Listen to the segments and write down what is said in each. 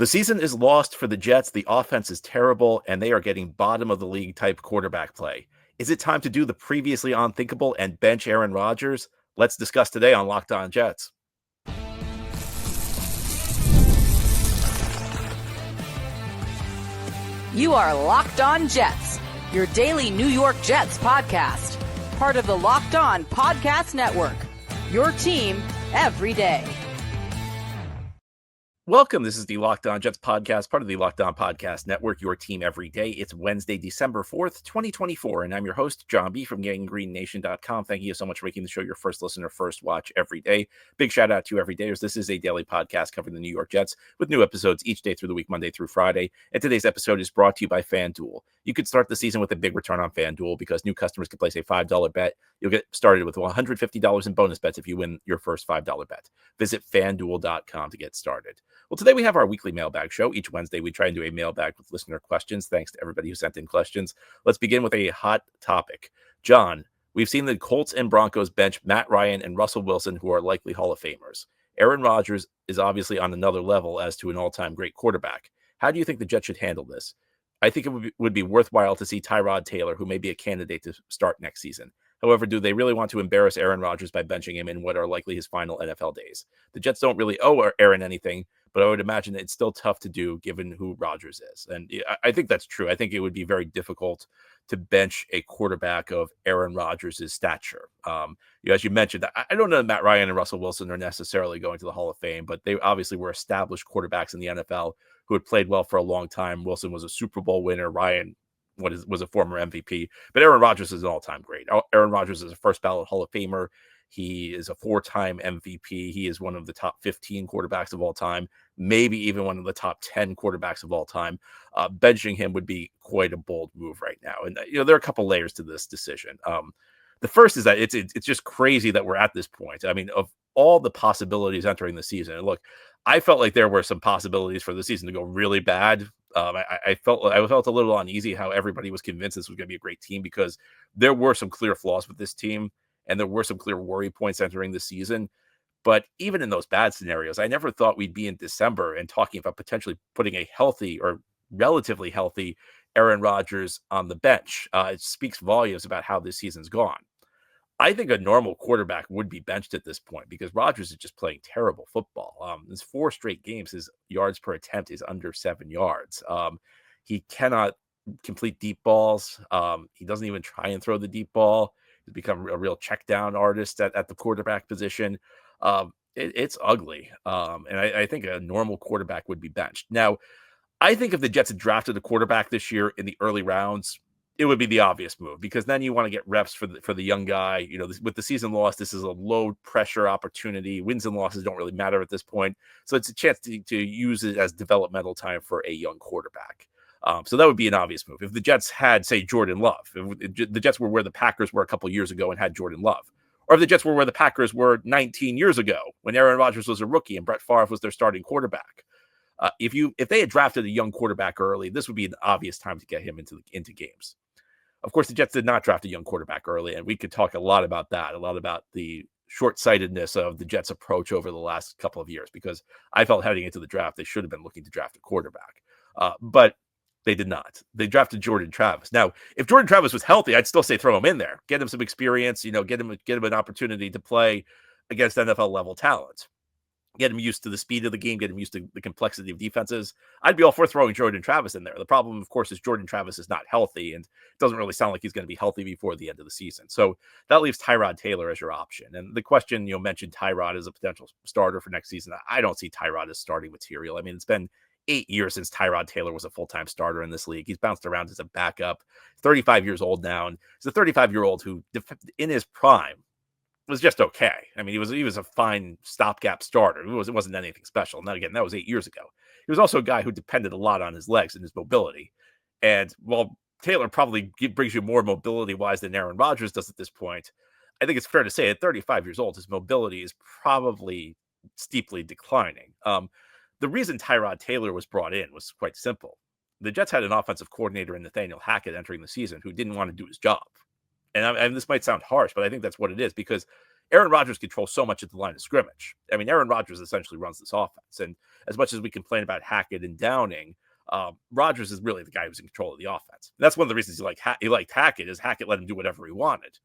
The season is lost for the Jets. The offense is terrible, and they are getting bottom of the league type quarterback play. Is it time to do the previously unthinkable and bench Aaron Rodgers? Let's discuss today on Locked On Jets. You are Locked On Jets, your daily New York Jets podcast. Part of the Locked On Podcast Network, your team every day. Welcome. This is the Locked On Jets podcast, part of the Locked On Podcast Network, your team every day. It's Wednesday, December 4th, 2024, and I'm your host, John B. from GangGreenNation.com. Thank you so much for making the show your first listen or first watch every day. Big shout out to everydayers. This is a daily podcast covering the New York Jets with new episodes each day through the week, Monday through Friday. And today's episode is brought to you by FanDuel. You could start the season with a big return on FanDuel because new customers can place a $5 bet. You'll get started with $150 in bonus bets if you win your first $5 bet. Visit FanDuel.com to get started. Well, today we have our weekly mailbag show. Each Wednesday, we try and do a mailbag with listener questions. Thanks to everybody who sent in questions. Let's begin with a hot topic. John, we've seen the Colts and Broncos bench Matt Ryan and Russell Wilson, who are likely Hall of Famers. Aaron Rodgers is obviously on another level as to an all-time great quarterback. How do you think the Jets should handle this? I think it would be worthwhile to see Tyrod Taylor, who may be a candidate to start next season. However, do they really want to embarrass Aaron Rodgers by benching him in what are likely his final NFL days? The Jets don't really owe Aaron anything, but I would imagine it's still tough to do given who Rodgers is. And I think that's true. I think it would be very difficult to bench a quarterback of Aaron Rodgers' stature. As you mentioned, I don't know that Matt Ryan and Russell Wilson are necessarily going to the Hall of Fame, but they obviously were established quarterbacks in the NFL who had played well for a long time. Wilson was a Super Bowl winner. Ryan was a former MVP, but Aaron Rodgers is an all-time great. Aaron Rodgers is a first ballot Hall of Famer. He is a 4-time MVP. He is one of the top 15 quarterbacks of all time, maybe even one of the top 10 quarterbacks of all time. Benching him would be quite a bold move right now. And, there are a couple layers to this decision. The first is that it's just crazy that we're at this point. I mean, of all the possibilities entering the season, and look, I felt like there were some possibilities for the season to go really bad. I felt a little uneasy how everybody was convinced this was going to be a great team because there were some clear flaws with this team and there were some clear worry points entering the season. But even in those bad scenarios, I never thought we'd be in December and talking about potentially putting a healthy or relatively healthy Aaron Rodgers on the bench. It speaks volumes about how this season's gone. I think a normal quarterback would be benched at this point because Rodgers is just playing terrible football. His 4 straight games, his yards per attempt is under 7 yards. He cannot complete deep balls. He doesn't even try and throw the deep ball. He's become a real check down artist at the quarterback position. It's ugly. And I think a normal quarterback would be benched. Now, I think if the Jets had drafted a quarterback this year in the early rounds, it would be the obvious move because then you want to get reps for the young guy. With the season loss, this is a low pressure opportunity. Wins and losses don't really matter at this point. So it's a chance to use it as developmental time for a young quarterback. So that would be an obvious move. If the Jets had, say, Jordan Love, if the Jets were where the Packers were a couple years ago and had Jordan Love, or if the Jets were where the Packers were 19 years ago when Aaron Rodgers was a rookie and Brett Favre was their starting quarterback. If they had drafted a young quarterback early, this would be an obvious time to get him into games. Of course, the Jets did not draft a young quarterback early, and we could talk a lot about that, a lot about the short-sightedness of the Jets' approach over the last couple of years, because I felt heading into the draft, they should have been looking to draft a quarterback. But they did not. They drafted Jordan Travis. Now, if Jordan Travis was healthy, I'd still say throw him in there. Get him some experience, get him an opportunity to play against NFL-level talent. Get him used to the speed of the game, get him used to the complexity of defenses. I'd be all for throwing Jordan Travis in there. The problem, of course, is Jordan Travis is not healthy, and it doesn't really sound like he's going to be healthy before the end of the season. So that leaves Tyrod Taylor as your option. And the question, mentioned Tyrod as a potential starter for next season. I don't see Tyrod as starting material. I mean, it's been 8 years since Tyrod Taylor was a full-time starter in this league. He's bounced around as a backup. 35 years old now, and he's a 35-year-old who, in his prime, was just okay. I mean, he was a fine stopgap starter. It wasn't anything special. Now, again, that was 8 years ago. He was also a guy who depended a lot on his legs and his mobility. And while Taylor probably brings you more mobility-wise than Aaron Rodgers does at this point, I think it's fair to say at 35 years old, his mobility is probably steeply declining. The reason Tyrod Taylor was brought in was quite simple. The Jets had an offensive coordinator in Nathaniel Hackett entering the season who didn't want to do his job. And this might sound harsh, but I think that's what it is, because Aaron Rodgers controls so much at the line of scrimmage. I mean, Aaron Rodgers essentially runs this offense. And as much as we complain about Hackett and Downing, Rodgers is really the guy who's in control of the offense. And that's one of the reasons he liked Hackett is Hackett let him do whatever he wanted.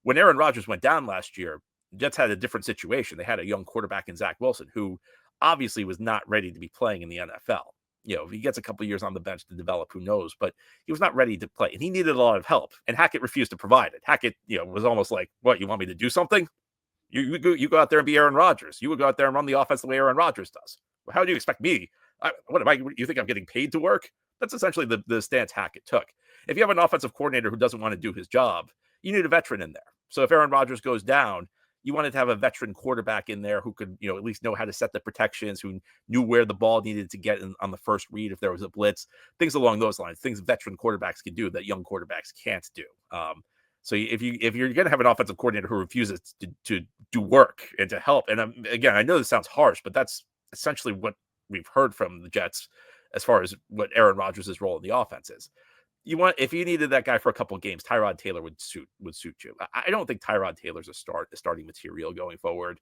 When Aaron Rodgers went down last year, the Jets had a different situation. They had a young quarterback in Zach Wilson who obviously was not ready to be playing in the NFL. If he gets a couple of years on the bench to develop, who knows? But he was not ready to play, and he needed a lot of help. And Hackett refused to provide it. Hackett, was almost like, "What, you want me to do something? You go out there and be Aaron Rodgers. You would go out there and run the offense the way Aaron Rodgers does. Well, how do you expect me? What am I? You think I'm getting paid to work?" That's essentially the stance Hackett took. If you have an offensive coordinator who doesn't want to do his job, you need a veteran in there. So if Aaron Rodgers goes down, you wanted to have a veteran quarterback in there who could, at least know how to set the protections, who knew where the ball needed to get on the first read if there was a blitz, things along those lines, things veteran quarterbacks can do that young quarterbacks can't do. So if you're going to have an offensive coordinator who refuses to do work and to help, and again, I know this sounds harsh, but that's essentially what we've heard from the Jets as far as what Aaron Rodgers' role in the offense is. If you needed that guy for a couple of games, Tyrod Taylor would suit you. I don't think Tyrod Taylor's a starting material going forward.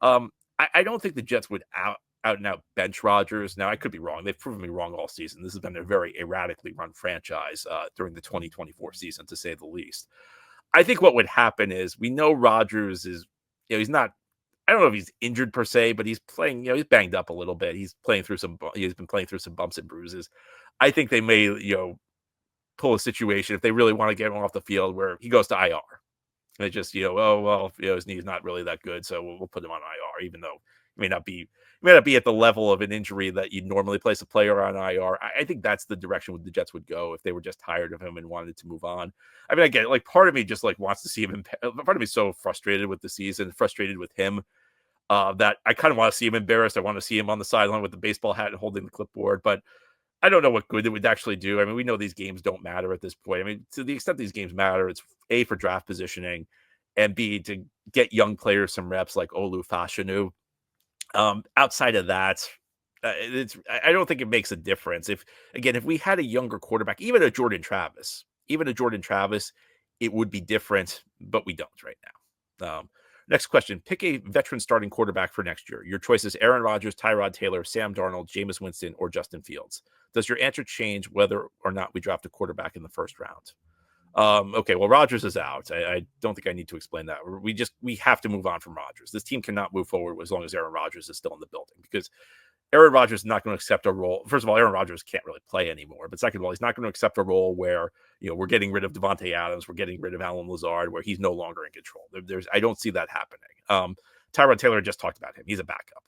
I don't think the Jets would out and out bench Rodgers. Now, I could be wrong. They've proven me wrong all season. This has been a very erratically run franchise during the 2024 season, to say the least. I think what would happen is we know Rodgers is, he's not. I don't know if he's injured per se, but he's playing. He's banged up a little bit. He's been playing through some bumps and bruises. I think they may, pull a situation if they really want to get him off the field where he goes to IR. And it's just, his knee's not really that good, so we'll put him on IR, even though it may not be at the level of an injury that you'd normally place a player on IR. I think that's the direction the Jets would go if they were just tired of him and wanted to move on. I mean, I get it. Like, part of me just wants to see him. Part of me is so frustrated with the season, frustrated with him, that I kind of want to see him embarrassed. I want to see him on the sideline with the baseball hat and holding the clipboard, but I don't know what good it would actually do. I mean, we know these games don't matter at this point. I mean, to the extent these games matter, it's A, for draft positioning, and B, to get young players some reps like Olu Fashanu. Outside of that, I don't think it makes a difference. If we had a younger quarterback, even a Jordan Travis, it would be different, but we don't right now. Next question. Pick a veteran starting quarterback for next year. Your choices: Aaron Rodgers, Tyrod Taylor, Sam Darnold, Jameis Winston, or Justin Fields. Does your answer change whether or not we draft a quarterback in the first round? Okay, well, Rodgers is out. I don't think I need to explain that. We have to move on from Rodgers. This team cannot move forward as long as Aaron Rodgers is still in the building, because Aaron Rodgers is not going to accept a role. First of all, Aaron Rodgers can't really play anymore. But second of all, he's not going to accept a role where, we're getting rid of Devontae Adams, we're getting rid of Allen Lazard, where he's no longer in control. I don't see that happening. Tyrod Taylor just talked about him. He's a backup.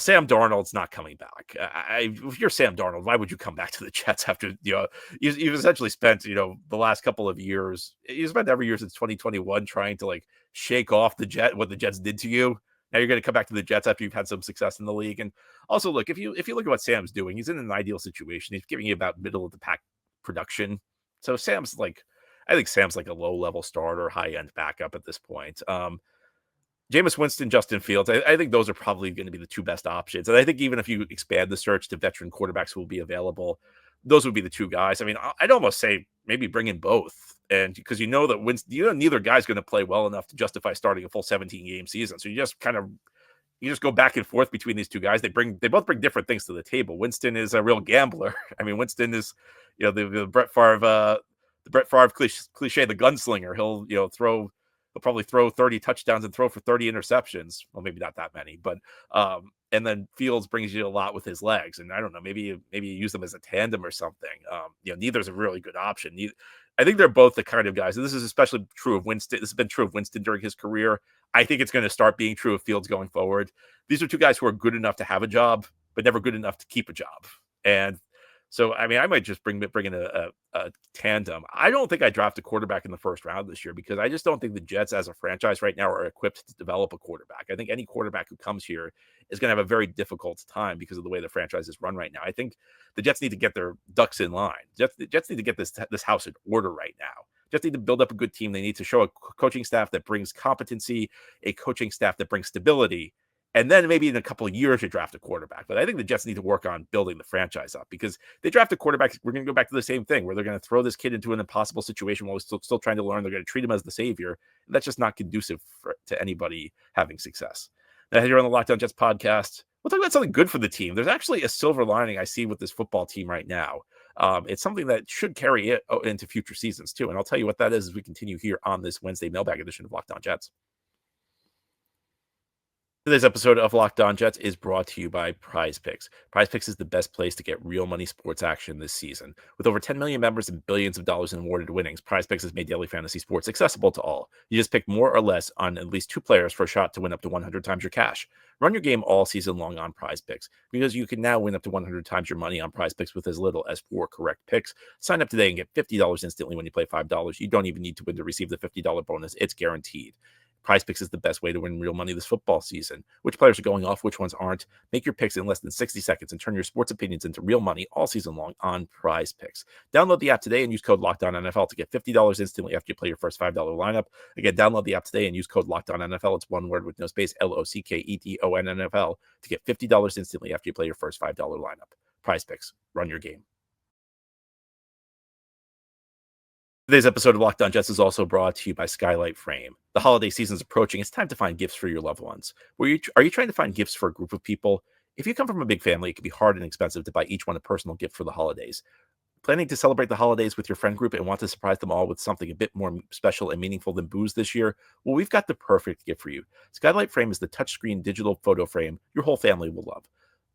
Sam Darnold's not coming back. If you're Sam Darnold, why would you come back to the Jets after, you've essentially spent, the last couple of years, you spent every year since 2021 trying to shake off what the Jets did to you. Now you're going to come back to the Jets after you've had some success in the league. And also, look, if you look at what Sam's doing, he's in an ideal situation. He's giving you about middle of the pack production. So I think Sam's like a low level starter, high end backup at this point. Jameis Winston, Justin Fields, I think those are probably going to be the two best options. And I think even if you expand the search to veteran quarterbacks who will be available, those would be the two guys. I mean, I'd almost say maybe bring in both. And because that Winston, neither guy's going to play well enough to justify starting a full 17-game season. So you just go back and forth between these two guys. They both bring different things to the table. Winston is a real gambler. I mean, Winston is, the Brett Favre cliche, the gunslinger. He'll probably throw 30 touchdowns and throw for 30 interceptions. Well, maybe not that many, but and then Fields brings you a lot with his legs. And I don't know, maybe you use them as a tandem or something. Neither's a really good option. I think they're both the kind of guys, and this is especially true of Winston. This has been true of Winston during his career. I think it's going to start being true of Fields going forward. These are two guys who are good enough to have a job, but never good enough to keep a job. And so, I mean, I might just bring in a tandem. I don't think I draft a quarterback in the first round this year, because I just don't think the Jets as a franchise right now are equipped to develop a quarterback. I think any quarterback who comes here is going to have a very difficult time because of the way the franchise is run right now. I think the Jets need to get their ducks in line. The Jets need to get this house in order right now. Just need to build up a good team. They need to show a coaching staff that brings competency, a coaching staff that brings stability, And then maybe in a couple of years, you draft a quarterback. But I think the Jets need to work on building the franchise up, because they draft a quarterback. We're going to go back to the same thing where they're going to throw this kid into an impossible situation while he's still trying to learn. They're going to treat him as the savior. And that's just not conducive to anybody having success. Now, here on the Locked On Jets podcast, we'll talk about something good for the team. There's actually a silver lining I see with this football team right now. It's something that should carry it into future seasons too. And I'll tell you what that is as we continue here on this Wednesday mailbag edition of Locked On Jets. Today's episode of Locked On Jets is brought to you by Prize Picks. Prize Picks is the best place to get real money sports action this season. With over 10 million members and billions of dollars in awarded winnings, Prize Picks has made daily fantasy sports accessible to all. You just pick more or less on at least 2 players for a shot to win up to 100 times your cash. Run your game all season long on Prize Picks, because you can now win up to 100 times your money on Prize Picks with as little as 4 correct picks. Sign up today and get $50 instantly when you play $5. You don't even need to win to receive the $50 bonus. It's guaranteed. Prize Picks is the best way to win real money this football season. Which players are going off, which ones aren't? Make your picks in less than 60 seconds and turn your sports opinions into real money all season long on Prize Picks. Download the app today and use code LOCKEDONNFL to get $50 instantly after you play your first $5 lineup. Again, download the app today and use code LOCKEDONNFL. It's one word with no space, LOCKEDONNFL, to get $50 instantly after you play your first $5 lineup. Prize Picks. Run your game. Today's episode of Locked On Jets is also brought to you by Skylight Frame. The holiday season is approaching. It's time to find gifts for your loved ones. Are you trying to find gifts for a group of people? If you come from a big family, it can be hard and expensive to buy each one a personal gift for the holidays. Planning to celebrate the holidays with your friend group and want to surprise them all with something a bit more special and meaningful than booze this year? Well, we've got the perfect gift for you. Skylight Frame is the touchscreen digital photo frame your whole family will love.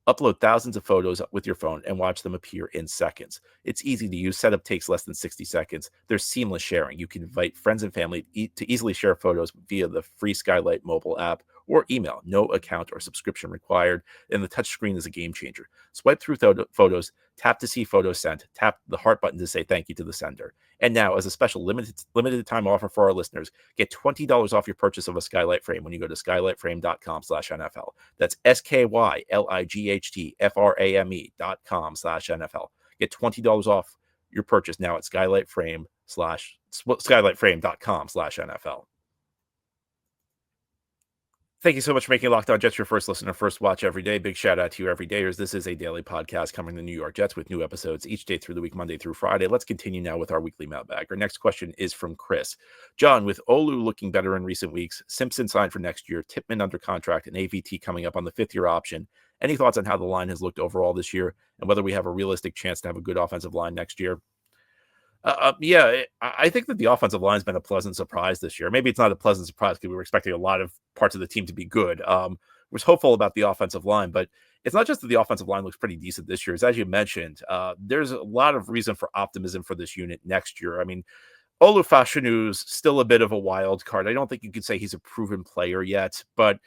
Upload thousands of photos with your phone and watch them appear in seconds. It's easy to use. Setup takes less than 60 seconds. There's seamless sharing. You can invite friends and family to easily share photos via the free Skylight mobile app or email. No account or subscription required. And the touchscreen is a game changer. Swipe through photos, tap to see photos sent, tap the heart button to say thank you to the sender. And now, as a special limited time offer for our listeners, get $20 off your purchase of a Skylight Frame when you go to skylightframe.com/NFL. That's SKYLIGHTFRAME.com/NFL. Get $20 off your purchase now at skylightframe.com/NFL. Thank you so much for making Locked On Jets your first listen or first watch every day. Big shout out to you every dayers. This is a daily podcast covering the New York Jets with new episodes each day through the week, Monday through Friday. Let's continue now with our weekly mailbag. Our next question is from Chris. John, with Olu looking better in recent weeks, Simpson signed for next year, Tippmann under contract, and AVT coming up on the 5th-year option, any thoughts on how the line has looked overall this year and whether we have a realistic chance to have a good offensive line next year? I think that the offensive line has been a pleasant surprise this year. Maybe it's not a pleasant surprise because we were expecting a lot of parts of the team to be good. Was hopeful about the offensive line, but it's not just that the offensive line looks pretty decent this year. As you mentioned, there's a lot of reason for optimism for this unit next year. I mean, Fashanu's still a bit of a wild card. I don't think you could say he's a proven player yet, but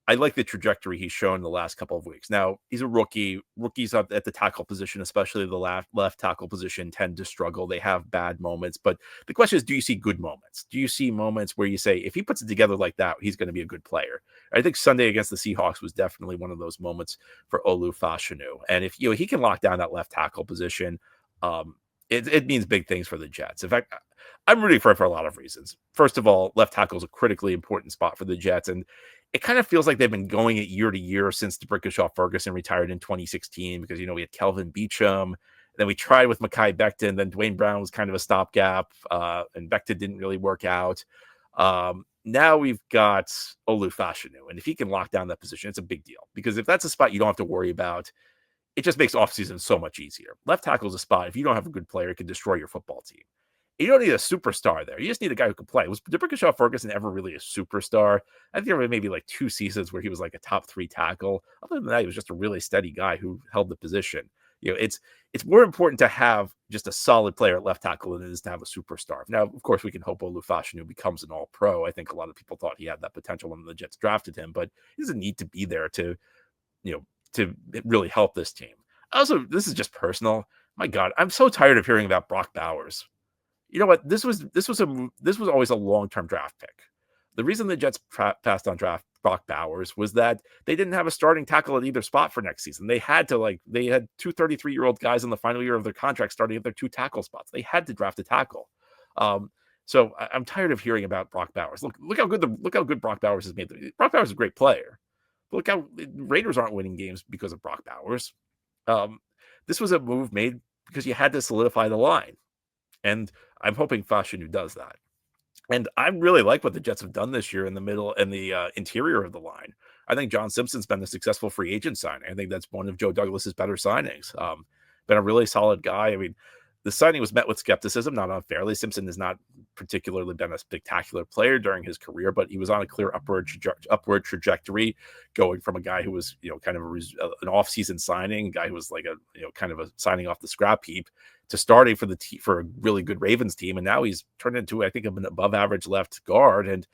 I like the trajectory he's shown in the last couple of weeks. Now, he's a rookie. Rookies at the tackle position, especially the left tackle position, tend to struggle. They have bad moments. But the question is, do you see good moments? Do you see moments where you say, if he puts it together like that, he's going to be a good player? I think Sunday against the Seahawks was definitely one of those moments for Fashanu. And if he can lock down that left tackle position, it means big things for the Jets. In fact, I'm rooting for it for a lot of reasons. First of all, left tackle is a critically important spot for the Jets, and it kind of feels like they've been going it year to year since D'Brickashaw-Ferguson retired in 2016 because, we had Kelvin Beachum, and then we tried with Mekhi Becton, then Dwayne Brown was kind of a stopgap, and Becton didn't really work out. Now we've got Fashanu, and if he can lock down that position, it's a big deal because if that's a spot you don't have to worry about, it just makes offseason so much easier. Left tackle is a spot, if you don't have a good player, it can destroy your football team. You don't need a superstar there. You just need a guy who can play. Was D'Brickashaw-Ferguson ever really a superstar? I think there were maybe like 2 seasons where he was like a top 3 tackle. Other than that, he was just a really steady guy who held the position. It's more important to have just a solid player at left tackle than it is to have a superstar. Now, of course, we can hope Fashanu becomes an all-pro. I think a lot of people thought he had that potential when the Jets drafted him, but he doesn't need to be there to really help this team. Also, this is just personal. My God, I'm so tired of hearing about Brock Bowers. You know what? This was always a long-term draft pick. The reason the Jets passed on draft Brock Bowers was that they didn't have a starting tackle at either spot for next season. They had 2 33-year-old guys in the final year of their contract starting at their 2 tackle spots. They had to draft a tackle. So I'm tired of hearing about Brock Bowers. Look how good Brock Bowers has made. Brock Bowers is a great player. But look how Raiders aren't winning games because of Brock Bowers. This was a move made because you had to solidify the line. And I'm hoping Fashanu does that. And I really like what the Jets have done this year in the middle and the interior of the line. I think John Simpson's been a successful free agent signing. I think that's one of Joe Douglas's better signings. Been a really solid guy. I mean, the signing was met with skepticism, not unfairly. Simpson has not particularly been a spectacular player during his career, but he was on a clear upward trajectory, going from a guy who was, kind of an off-season signing, a guy who was like a, kind of a signing off the scrap heap, to starting for a really good Ravens team. And now he's turned into, I think, an above average left guard. And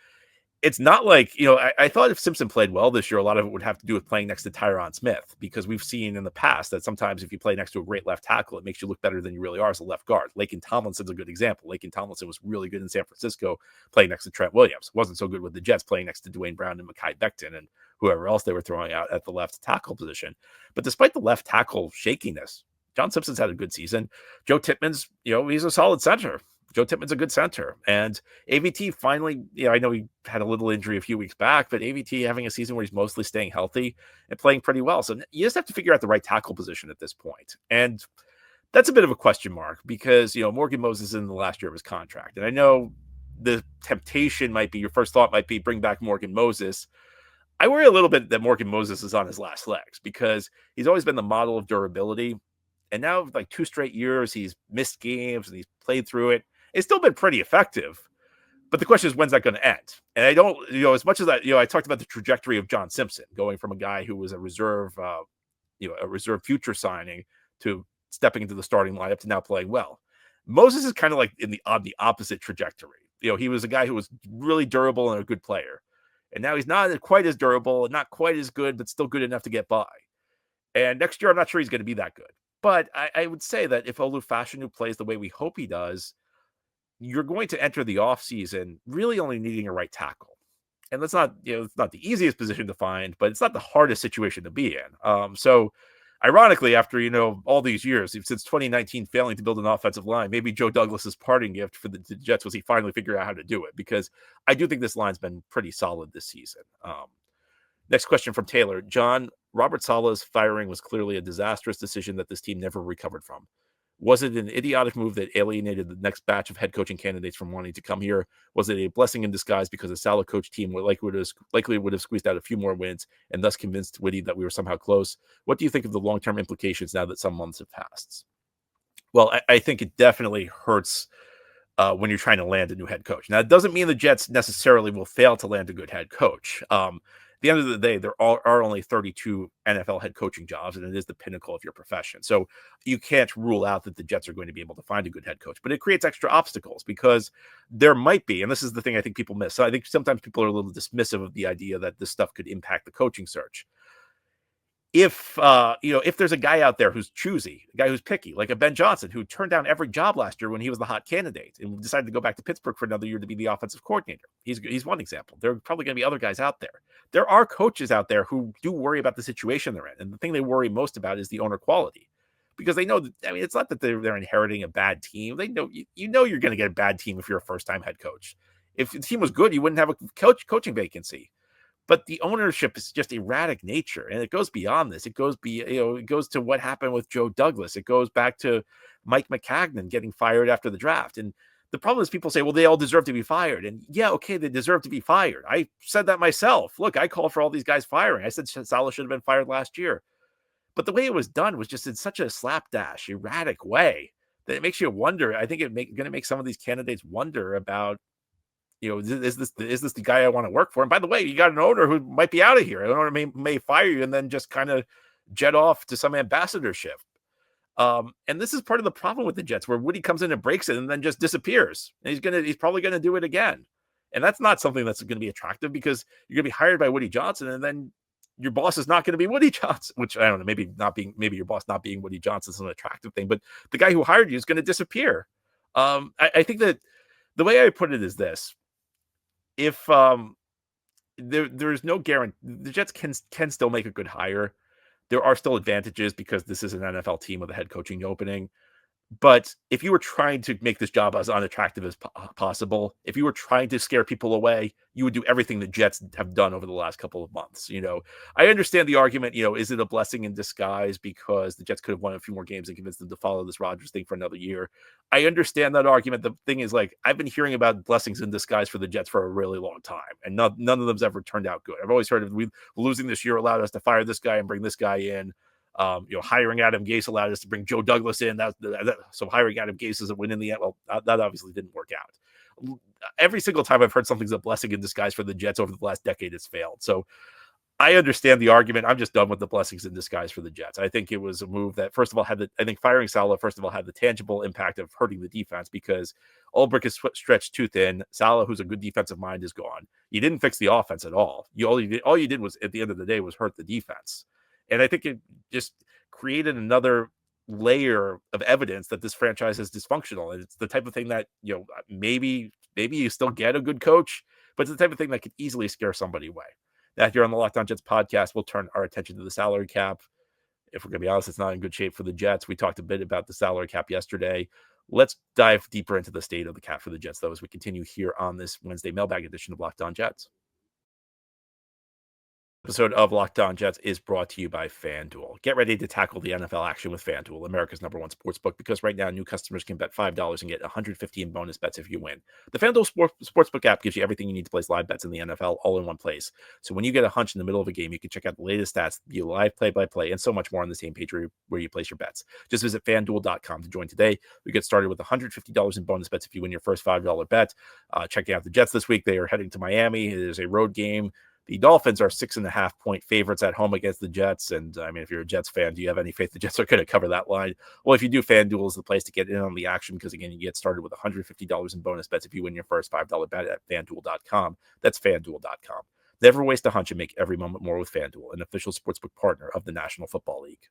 it's not like, I thought if Simpson played well this year, a lot of it would have to do with playing next to Tyron Smith, because we've seen in the past that sometimes if you play next to a great left tackle, it makes you look better than you really are as a left guard. Laken Tomlinson's a good example. Laken Tomlinson was really good in San Francisco playing next to Trent Williams. Wasn't so good with the Jets playing next to Dwayne Brown and Mekhi Becton and whoever else they were throwing out at the left tackle position. But despite the left tackle shakiness, John Simpson's had a good season. Joe Tippmann's, he's a solid center. Joe Tippmann's a good center. And AVT finally, I know he had a little injury a few weeks back, but AVT having a season where he's mostly staying healthy and playing pretty well. So you just have to figure out the right tackle position at this point. And that's a bit of a question mark because, Morgan Moses is in the last year of his contract. And I know the temptation might be, your first thought might be bring back Morgan Moses. I worry a little bit that Morgan Moses is on his last legs because he's always been the model of durability. And now, like 2 straight years, he's missed games and he's played through it. It's still been pretty effective, but the question is, when's that going to end? And I don't, as much as that, I talked about the trajectory of John Simpson going from a guy who was a reserve future signing to stepping into the starting lineup to now playing well. Moses is kind of like on the opposite trajectory. He was a guy who was really durable and a good player, and now he's not quite as durable and not quite as good, but still good enough to get by. And next year, I'm not sure he's going to be that good. But I would say that if Olu Fashanu plays the way we hope he does, you're going to enter the offseason really only needing a right tackle. And that's not, it's not the easiest position to find, but it's not the hardest situation to be in. So ironically, after, all these years, since 2019 failing to build an offensive line, maybe Joe Douglas's parting gift for the Jets was he finally figured out how to do it, because I do think this line's been pretty solid this season. Next question from Taylor. John, Robert Saleh's firing was clearly a disastrous decision that this team never recovered from. Was it an idiotic move that alienated the next batch of head coaching candidates from wanting to come here? Was it a blessing in disguise because the Saleh coach team likely would have squeezed out a few more wins and thus convinced Whitty that we were somehow close? What do you think of the long-term implications now that some months have passed? Well, I think it definitely hurts when you're trying to land a new head coach. Now, it doesn't mean the Jets necessarily will fail to land a good head coach. At the end of the day, there are only 32 NFL head coaching jobs, and it is the pinnacle of your profession. So you can't rule out that the Jets are going to be able to find a good head coach, but it creates extra obstacles because there might be, and this is the thing I think people miss. So I think sometimes people are a little dismissive of the idea that this stuff could impact the coaching search. If there's a guy out there who's choosy, a guy who's picky, like a Ben Johnson, who turned down every job last year when he was the hot candidate and decided to go back to Pittsburgh for another year to be the offensive coordinator. He's one example. There are probably going to be other guys out there. There are coaches out there who do worry about the situation they're in. And the thing they worry most about is the owner quality, because they know that, it's not that they're inheriting a bad team. They know, you're going to get a bad team if you're a first-time head coach. If the team was good, you wouldn't have a coaching vacancy. But the ownership is just erratic nature, and it goes beyond this. It goes it goes to what happened with Joe Douglas. It goes back to Mike McCagnon getting fired after the draft. And the problem is people say, well, they all deserve to be fired. And yeah, okay, they deserve to be fired. I said that myself. Look, I called for all these guys firing. I said Saleh should have been fired last year. But the way it was done was just in such a slapdash, erratic way that it makes you wonder. I think it's going to make some of these candidates wonder about, is this the guy I want to work for? And by the way, you got an owner who might be out of here. An owner may fire you and then just kind of jet off to some ambassadorship. And this is part of the problem with the Jets, where Woody comes in and breaks it and then just disappears. And he's probably going to do it again. And that's not something that's going to be attractive, because you're going to be hired by Woody Johnson, and then your boss is not going to be Woody Johnson, which I don't know, maybe your boss not being Woody Johnson is an attractive thing, but the guy who hired you is going to disappear. I think that the way I put it is this. If there's no guarantee, the Jets can still make a good hire. There are still advantages because this is an NFL team with a head coaching opening. But if you were trying to make this job as unattractive as possible, if you were trying to scare people away, you would do everything the Jets have done over the last couple of months. I understand the argument, is it a blessing in disguise because the Jets could have won a few more games and convinced them to follow this Rodgers thing for another year? I understand that argument. The thing is, like, I've been hearing about blessings in disguise for the Jets for a really long time, and none of them's ever turned out good. I've always heard of losing this year allowed us to fire this guy and bring this guy in. Hiring Adam Gase allowed us to bring Joe Douglas in. So hiring Adam Gase is a win in the end. Well, that obviously didn't work out. Every single time I've heard something's a blessing in disguise for the Jets over the last decade, it's failed. So I understand the argument. I'm just done with the blessings in disguise for the Jets. I think it was a move that, first of all, I think firing Saleh, first of all, had the tangible impact of hurting the defense because Ulbrich is stretched too thin. Saleh, who's a good defensive mind, is gone. You didn't fix the offense at all. All you did was, at the end of the day, was hurt the defense. And I think it just created another layer of evidence that this franchise is dysfunctional. And it's the type of thing that, maybe you still get a good coach, but it's the type of thing that could easily scare somebody away. Now, here on the Locked On Jets podcast, we'll turn our attention to the salary cap. If we're going to be honest, it's not in good shape for the Jets. We talked a bit about the salary cap yesterday. Let's dive deeper into the state of the cap for the Jets, though, as we continue here on this Wednesday mailbag edition of Locked On Jets. Episode of Locked On Jets is brought to you by FanDuel. Get ready to tackle the NFL action with FanDuel, America's #1 sportsbook, because right now new customers can bet $5 and get $150 in bonus bets if you win. The FanDuel Sportsbook app gives you everything you need to place live bets in the NFL all in one place. So when you get a hunch in the middle of a game, you can check out the latest stats, view live play-by-play, and so much more on the same page where you place your bets. Just visit FanDuel.com to join today. We get started with $150 in bonus bets if you win your first $5 bet. Checking out the Jets this week. They are heading to Miami. It is a road game. The Dolphins are 6.5-point favorites at home against the Jets. And I mean, if you're a Jets fan, do you have any faith the Jets are going to cover that line? Well, if you do, FanDuel is the place to get in on the action because, again, you get started with $150 in bonus bets if you win your first $5 bet at FanDuel.com. That's FanDuel.com. Never waste a hunch and make every moment more with FanDuel, an official sportsbook partner of the National Football League.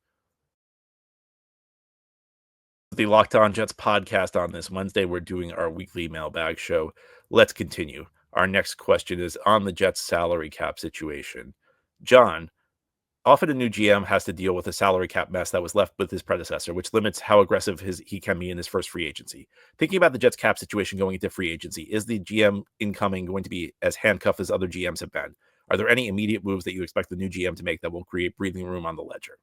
The Locked On Jets podcast on this Wednesday, we're doing our weekly mailbag show. Let's continue. Our next question is on the Jets salary cap situation. John, often a new GM has to deal with a salary cap mess that was left with his predecessor, which limits how aggressive he can be in his first free agency. Thinking about the Jets cap situation going into free agency, is the GM incoming going to be as handcuffed as other GMs have been? Are there any immediate moves that you expect the new GM to make that will create breathing room on the ledger?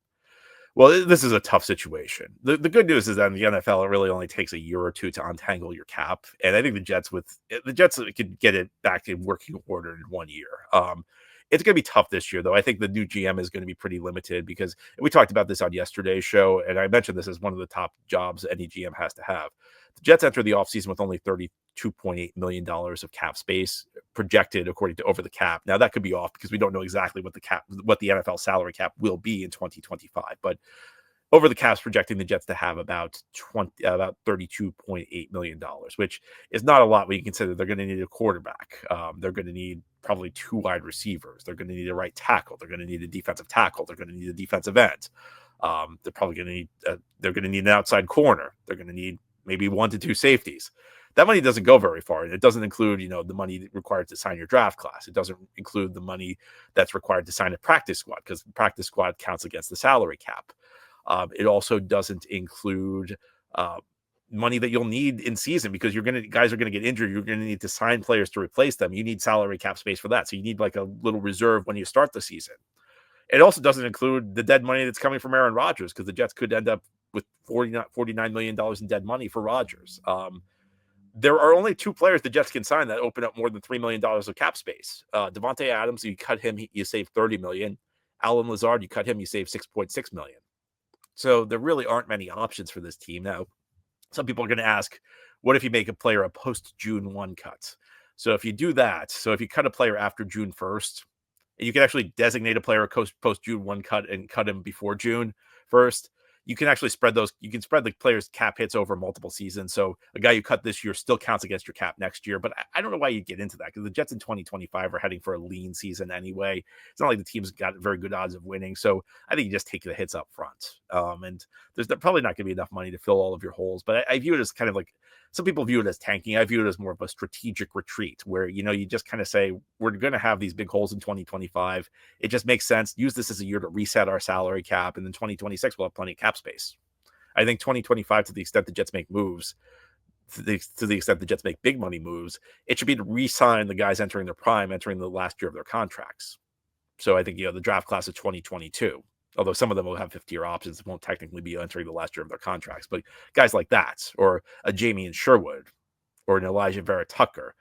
Well, this is a tough situation. The good news is that in the NFL, it really only takes a year or two to untangle your cap. And I think the Jets could get it back in working order in 1 year. It's going to be tough this year, though. I think the new GM is going to be pretty limited because we talked about this on yesterday's show, and I mentioned this as one of the top jobs any GM has to have. The Jets enter the offseason with only $32.8 million of cap space projected according to Over the Cap. Now, that could be off because we don't know exactly what the NFL salary cap will be in 2025, but Over the Cap's projecting the Jets to have about $32.8 million, which is not a lot when you consider they're going to need a quarterback. They're going to need probably 2 wide receivers. They're going to need a right tackle. They're going to need a defensive tackle. They're going to need a defensive end. They're probably going to need an outside corner. They're going to need maybe 1 to 2 safeties. That money doesn't go very far. And it doesn't include, the money required to sign your draft class. It doesn't include the money that's required to sign a practice squad because the practice squad counts against the salary cap. It also doesn't include money that you'll need in season because guys are going to get injured. You're going to need to sign players to replace them. You need salary cap space for that. So you need like a little reserve when you start the season. It also doesn't include the dead money that's coming from Aaron Rodgers because the Jets could end up with $49 million in dead money for Rodgers. There are only 2 players the Jets can sign that open up more than $3 million of cap space. Devontae Adams, you cut him, you save $30 million. Alan Lazard, you cut him, you save $6.6 million. So there really aren't many options for this team. Now, some people are going to ask, what if you make a player a post-June 1 cut? So if you do that, if you cut a player after June 1st, and you can actually designate a player a post-June 1 cut and cut him before June 1st, you can actually spread the players' cap hits over multiple seasons. So a guy you cut this year still counts against your cap next year. But I don't know why you'd get into that because the Jets in 2025 are heading for a lean season anyway. It's not like the team's got very good odds of winning. So I think you just take the hits up front. And there's probably not going to be enough money to fill all of your holes. But I view it as kind of like, some people view it as tanking. I view it as more of a strategic retreat where, you just kind of say, we're going to have these big holes in 2025. It just makes sense. Use this as a year to reset our salary cap. And then 2026, we'll have plenty of cap space. I think 2025, to the extent the Jets make moves, to the extent the Jets make big money moves, it should be to re-sign the guys entering their prime, entering the last year of their contracts. So I think, the draft class of 2022, although some of them will have 50-year options, won't technically be entering the last year of their contracts, but guys like that, or a Jamie Sherwood, or an Elijah Vera Tucker.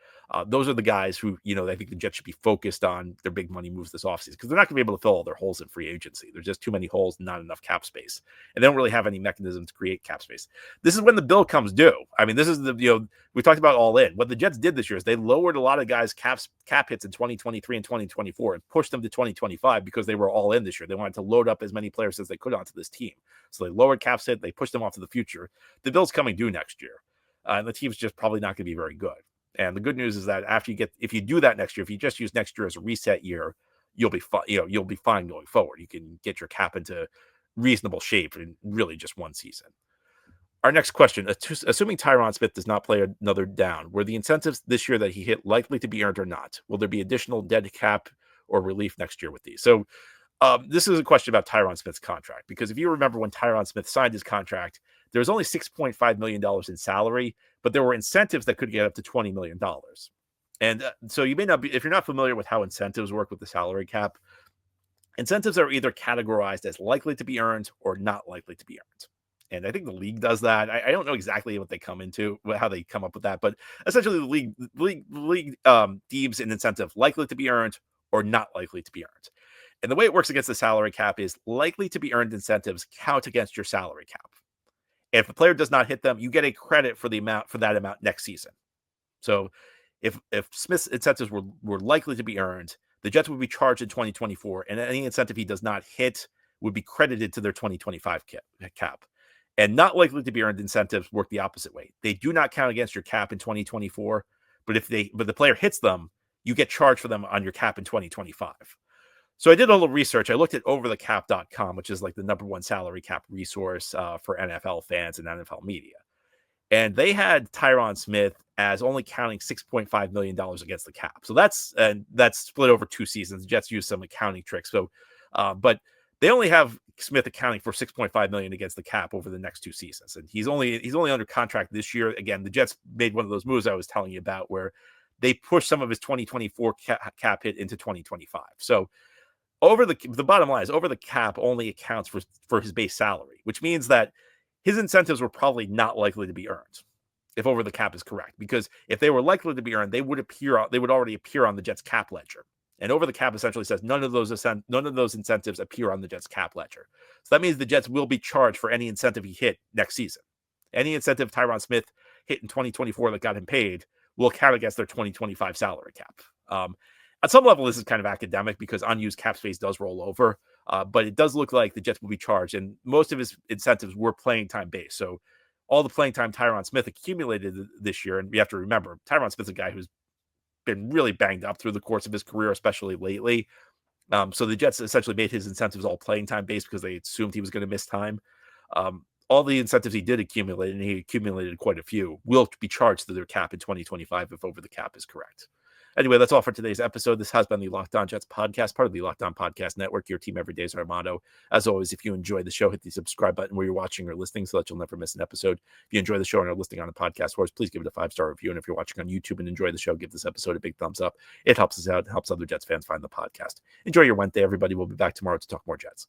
Those are the guys who, I think the Jets should be focused on their big money moves this offseason, because they're not going to be able to fill all their holes in free agency. There's just too many holes, not enough cap space. And they don't really have any mechanism to create cap space. This is when the bill comes due. I mean, this is we talked about all in. What the Jets did this year is they lowered a lot of guys' cap hits in 2023 and 2024 and pushed them to 2025 because they were all in this year. They wanted to load up as many players as they could onto this team. So they lowered cap hit, they pushed them off to the future. The bill's coming due next year. And the team's just probably not going to be very good. And the good news is that if you do that next year, if you just use next year as a reset year, you'll be fine. You'll be fine going forward. You can get your cap into reasonable shape in really just one season. Our next question: assuming Tyron Smith does not play another down, were the incentives this year that he hit likely to be earned or not? Will there be additional dead cap or relief next year with these? So this is a question about Tyron Smith's contract, because if you remember when Tyron Smith signed his contract, there was only $6.5 million in salary, but there were incentives that could get up to $20 million. And so you may not be, if you're not familiar with how incentives work with the salary cap, incentives are either categorized as likely to be earned or not likely to be earned. And I think the league does that. I don't know exactly what they come into, how they come up with that, but essentially the league deems an incentive likely to be earned or not likely to be earned. And the way it works against the salary cap is likely to be earned incentives count against your salary cap. If the player does not hit them, you get a credit for that amount next season. So if Smith's incentives were likely to be earned, the Jets would be charged in 2024, and any incentive he does not hit would be credited to their 2025 cap. And not likely to be earned incentives work the opposite way. They do not count against your cap in 2024, but if the player hits them, you get charged for them on your cap in 2025. So I did a little research. I looked at overthecap.com, which is like the number one salary cap resource for NFL fans and NFL media. And they had Tyron Smith as only counting $6.5 million against the cap. So that's split over 2 seasons. The Jets used some accounting tricks. So, but they only have Smith accounting for $6.5 million against the cap over the next 2 seasons. And he's only under contract this year. Again, the Jets made one of those moves I was telling you about where they pushed some of his 2024 cap hit into 2025. So the bottom line is over the cap only accounts for his base salary, which means that his incentives were probably not likely to be earned if over the cap is correct, because if they were likely to be earned, they would already appear on the Jets cap ledger. And over the cap essentially says none of those incentives appear on the Jets cap ledger. So that means the Jets will be charged for any incentive he hit next season. Any incentive Tyron Smith hit in 2024 that got him paid will count against their 2025 salary cap. At some level, this is kind of academic because unused cap space does roll over, but it does look like the Jets will be charged, and most of his incentives were playing time based. So all the playing time Tyron Smith accumulated this year, and we have to remember, Tyron Smith's a guy who's been really banged up through the course of his career, especially lately. So the Jets essentially made his incentives all playing time based because they assumed he was going to miss time. All the incentives he did accumulate, and he accumulated quite a few, will be charged to their cap in 2025 if over the cap is correct. Anyway, that's all for today's episode. This has been the Locked On Jets podcast, part of the Locked On Podcast Network. Your team every day is our motto. As always, if you enjoy the show, hit the subscribe button where you're watching or listening so that you'll never miss an episode. If you enjoy the show and are listening on a podcast for us, please give it a 5-star review. And if you're watching on YouTube and enjoy the show, give this episode a big thumbs up. It helps us out. It helps other Jets fans find the podcast. Enjoy your Wednesday, everybody. We'll be back tomorrow to talk more Jets.